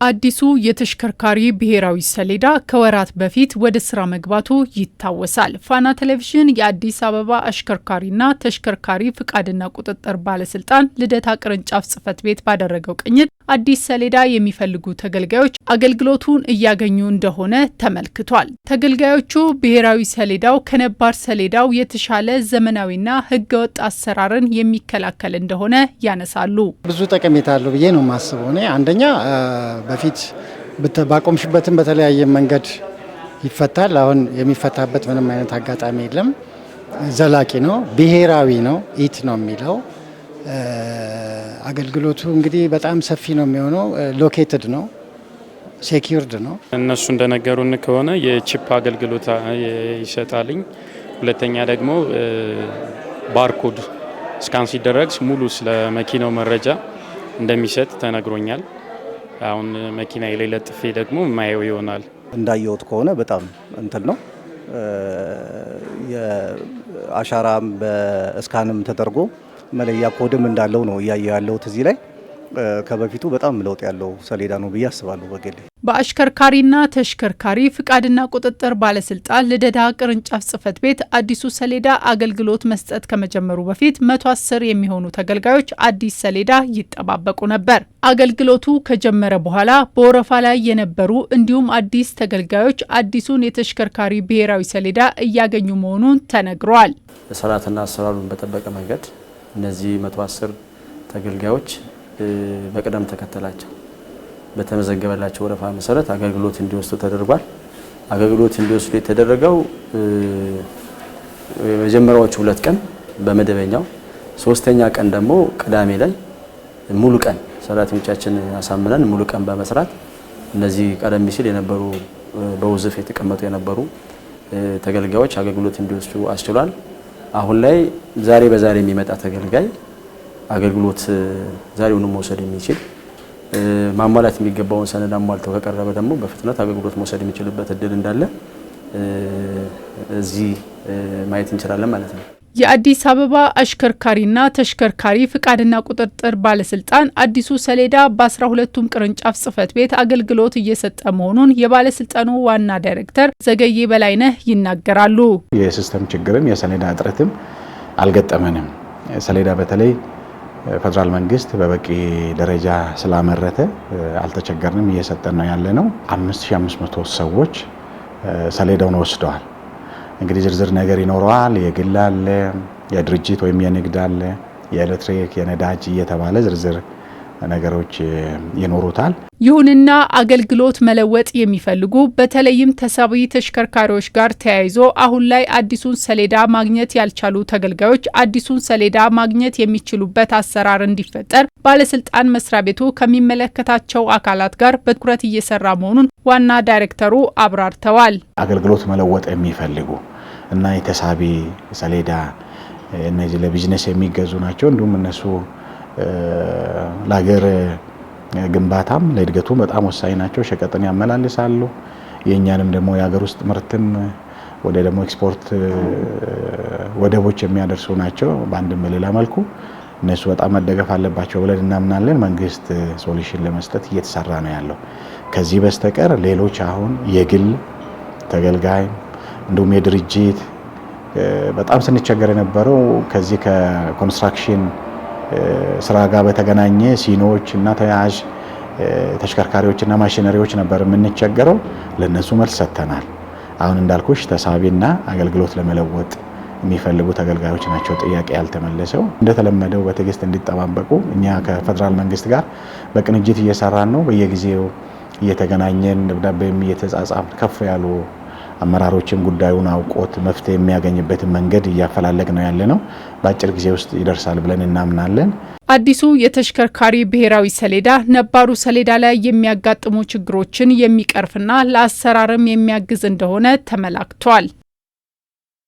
አዲሱ የተሽከርካሪ ብሔራዊ ሰሌዳ ከወራት በፊት ወደ ስራ መግባቱ ይታወሳል። ፋና ቴሌቪዥን የአዲስ አበባ አሽከርካሪና ተሽከርካሪ ፍቃድና ቁጥጥር ባለስልጣን ልደታ ቅርንጫፍ ጽሕፈት ቤት ባደረገው ቅኝት አዲስ ሰሌዳ የሚፈልጉ ተገልጋዮች አገልግሎቱን እያገኙ እንደሆነ ተመልክቷል። ተገልጋዮቹ ብሔራዊ ሰሌዳው ከነባር ሰሌዳው የተሻለ ዘመናዊና ሕገወጥ አሰራርን የሚከላከል እንደሆነ ያነሳሉ። ብዙ ጠቀሜታ አለው ብዬ ነው የማስበው። እኔ አንደኛ በፊት ባቆምሽበትም በተለያየ መንገድ ይፈታል። አሁን የሚፈታበት ምንም አይነት አጋጣሚ የለም። ዘላቂ ነው፣ ብሔራዊ ነው፣ ኢት ነው የሚለው አገልግሎቱ እንግዲህ በጣም ሰፊ ነው የሚሆነው። ሎኬትድ ነው፣ ሴኪዩርድ ነው። እነሱ እንደነገሩን ከሆነ የቺፕ አገልግሎት ይሰጣልኝ። ሁለተኛ ደግሞ ባርኮድ ስካን ሲደረግ ሙሉ ስለ መኪናው መረጃ እንደሚሰጥ ተነግሮኛል። አሁን መኪና ላይ ለጥፌ ደግሞ ማየው ይሆናል። እንዳየሁት ከሆነ በጣም እንትን ነው። የአሻራም በስካንም ተደርጎ መለያ ኮድም እንዳለው ነው እያየ ያለሁት እዚህ ላይ። ከበፊቱ በጣም ለውጥ ያለው ሰሌዳ ነው ብዬ አስባለሁ በግሌ። በአሽከርካሪና ተሽከርካሪ ፍቃድና ቁጥጥር ባለስልጣን ልደታ ቅርንጫፍ ጽሕፈት ቤት አዲሱ ሰሌዳ አገልግሎት መስጠት ከመጀመሩ በፊት 110 የሚሆኑ ተገልጋዮች አዲስ ሰሌዳ ይጠባበቁ ነበር። አገልግሎቱ ከጀመረ በኋላ በወረፋ ላይ የነበሩ እንዲሁም አዲስ ተገልጋዮች አዲሱን የተሽከርካሪ ብሔራዊ ሰሌዳ እያገኙ መሆኑን ተነግሯል። ስርዓትና አሰራሩን በጠበቀ መንገድ እነዚህ 110 ተገልጋዮች በቅደም ተከተላቸው በተመዘገበላቸው ወረፋ መሰረት አገልግሎት እንዲወስዱ ተደርጓል። አገልግሎት እንዲወስዱ የተደረገው የመጀመሪያዎቹ 2 ቀን በመደበኛው፣ 3ኛ ቀን ደግሞ ቅዳሜ ላይ ሙሉ ቀን ሰራተኞቻችን አሳምነን ሙሉ ቀን በመስራት እነዚህ ቀደም ሲል የነበሩ በውዝፍ የተቀመጡ የነበሩ ተገልጋዮች አገልግሎት እንዲወስዱ አስችሏል። አሁን ላይ ዛሬ በዛሬ የሚመጣ ተገልጋይ አገልግሎት ዛሬውኑ መውሰድ የሚችል ማሟላት የሚገባውን ሰነድ አሟልተው ከቀረበ ደግሞ በፍጥነት አገልግሎት መውሰድ የሚችልበት እድል እንዳለ እዚህ ማየት እንችላለን ማለት ነው። የአዲስ አበባ አሽከርካሪና ተሽከርካሪ ፍቃድና ቁጥጥር ባለስልጣን አዲሱ ሰሌዳ በ12ቱም ቅርንጫፍ ጽሕፈት ቤት አገልግሎት እየሰጠ መሆኑን የባለስልጣኑ ዋና ዳይሬክተር ዘገዬ በላይነህ ይናገራሉ። የሲስተም ችግርም የሰሌዳ እጥረትም አልገጠመንም። ሰሌዳ በተለይ ፌደራል መንግስት በበቂ ደረጃ ስላመረተ አልተቸገርንም፣ እየሰጠን ነው ያለነው። 5500 ሰዎች ሰሌዳውን ወስደዋል። እንግዲህ ዝርዝር ነገር ይኖረዋል። የግል አለ፣ የድርጅት ወይም የንግድ አለ፣ የኤሌክትሪክ፣ የነዳጅ እየተባለ ዝርዝር ነገሮች ይኖሩታል። ይሁንና አገልግሎት መለወጥ የሚፈልጉ በተለይም ተሳቢ ተሽከርካሪዎች ጋር ተያይዞ አሁን ላይ አዲሱን ሰሌዳ ማግኘት ያልቻሉ ተገልጋዮች አዲሱን ሰሌዳ ማግኘት የሚችሉበት አሰራር እንዲፈጠር ባለስልጣን መስሪያ ቤቱ ከሚመለከታቸው አካላት ጋር በትኩረት እየሰራ መሆኑን ዋና ዳይሬክተሩ አብራርተዋል። አገልግሎት መለወጥ የሚፈልጉ እና የተሳቢ ሰሌዳ እነዚህ ለቢዝነስ የሚገዙ ናቸው። እንዲሁም እነሱ ለሀገር ግንባታም ለእድገቱ በጣም ወሳኝ ናቸው። ሸቀጥን ያመላልሳሉ። የኛንም ደግሞ የሀገር ውስጥ ምርትም ወደ ደግሞ ኤክስፖርት ወደቦች የሚያደርሱ ናቸው። በአንድም በሌላ መልኩ እነሱ በጣም መደገፍ አለባቸው ብለን እናምናለን። መንግስት ሶሉሽን ለመስጠት እየተሰራ ነው ያለው። ከዚህ በስተቀር ሌሎች አሁን የግል ተገልጋይ እንዲሁም የድርጅት በጣም ስንቸገር የነበረው ከዚህ ከኮንስትራክሽን ስራ ጋር በተገናኘ ሲኖች እና ተያያዥ ተሽከርካሪዎችና ማሽነሪዎች ነበር የምንቸገረው። ለነሱ መልስ ሰጥተናል። አሁን እንዳልኩሽ ተሳቢና አገልግሎት ለመለወጥ የሚፈልጉ ተገልጋዮች ናቸው ጥያቄ ያልተመለሰው። እንደተለመደው በትዕግስት እንዲጠባበቁ እኛ ከፌደራል መንግስት ጋር በቅንጅት እየሰራን ነው። በየጊዜው እየተገናኘን ደብዳቤም እየተጻጻፍን ከፍ ያሉ አመራሮችም ጉዳዩን አውቆት መፍትሄ የሚያገኝበትን መንገድ እያፈላለግ ነው ያለነው። በአጭር ጊዜ ውስጥ ይደርሳል ብለን እናምናለን። አዲሱ የተሽከርካሪ ብሔራዊ ሰሌዳ ነባሩ ሰሌዳ ላይ የሚያጋጥሙ ችግሮችን የሚቀርፍና ለአሰራርም የሚያግዝ እንደሆነ ተመላክቷል።